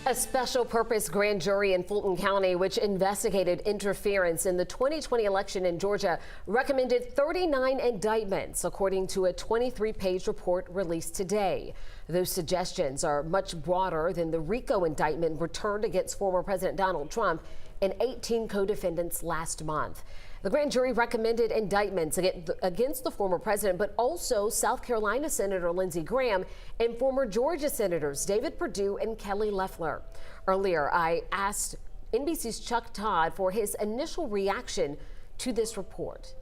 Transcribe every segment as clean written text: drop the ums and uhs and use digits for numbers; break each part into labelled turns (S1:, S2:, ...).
S1: A special purpose grand jury in Fulton County, which investigated interference in the 2020 election in Georgia, recommended 39 indictments, according to a 23-page report released today. Those suggestions are much broader than the RICO indictment returned against former President Donald Trump and 18 co-defendants last month. The grand jury recommended indictments against the former president, but also South Carolina Senator Lindsey Graham and former Georgia Senators David Perdue and Kelly Loeffler. Earlier, I asked NBC's Chuck Todd for his initial reaction to this report.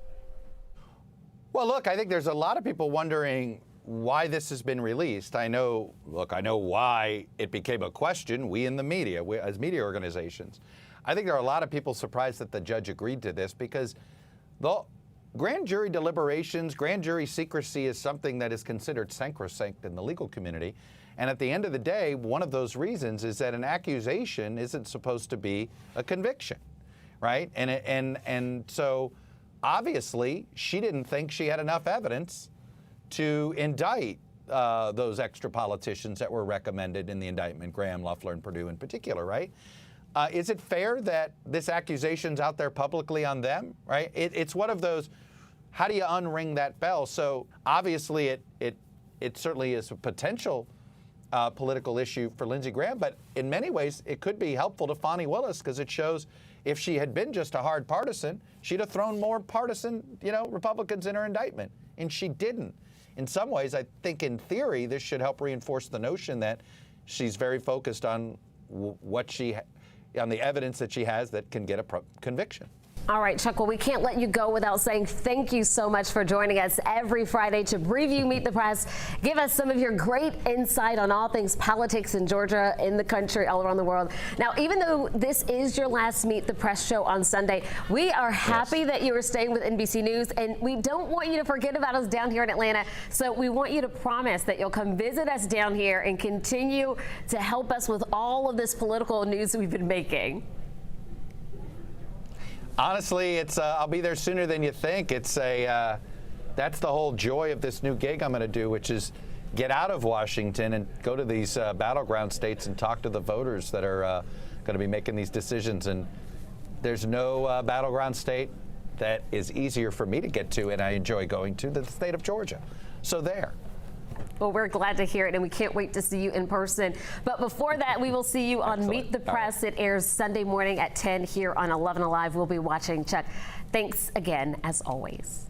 S2: Well, look, I think there's a lot of people wondering why this has been released. I know why it became a question, we in the media, as media organizations. I think there are a lot of people surprised that the judge agreed to this because the grand jury deliberations, grand jury secrecy is something that is considered sacrosanct in the legal community. And at the end of the day, one of those reasons is that an accusation isn't supposed to be a conviction, right? And so obviously she didn't think she had enough evidence to indict those extra politicians that were recommended in the indictment, Graham, Loeffler, and Perdue in particular, right? Is it fair that this accusation's out there publicly on them, right? It's one of those, how do you unring that bell? So obviously it certainly is a potential political issue for Lindsey Graham, but in many ways it could be helpful to Fani Willis because it shows if she had been just a hard partisan, she'd have thrown more partisan, Republicans in her indictment, and she didn't. In some ways, I think in theory, this should help reinforce the notion that she's very focused on on the evidence that she has that can get a conviction.
S1: All right, Chuck, well, we can't let you go without saying thank you so much for joining us every Friday to preview Meet the Press. Give us some of your great insight on all things politics in Georgia, in the country, all around the world. Now, even though this is your last Meet the Press show on Sunday, we are happy that you are staying with NBC News, and we don't want you to forget about us down here in Atlanta. So we want you to promise that you'll come visit us down here and continue to help us with all of this political news we've been making.
S2: Honestly, I'll be there sooner than you think. That's the whole joy of this new gig I'm going to do, which is get out of Washington and go to these battleground states and talk to the voters that are going to be making these decisions. And there's no battleground state that is easier for me to get to and I enjoy going to than the state of Georgia. So there.
S1: Well, we're glad to hear it, and we can't wait to see you in person. But before that, we will see you on Meet the Press. It airs Sunday morning at 10 here on 11 Alive. We'll be watching. Chuck, thanks again, as always.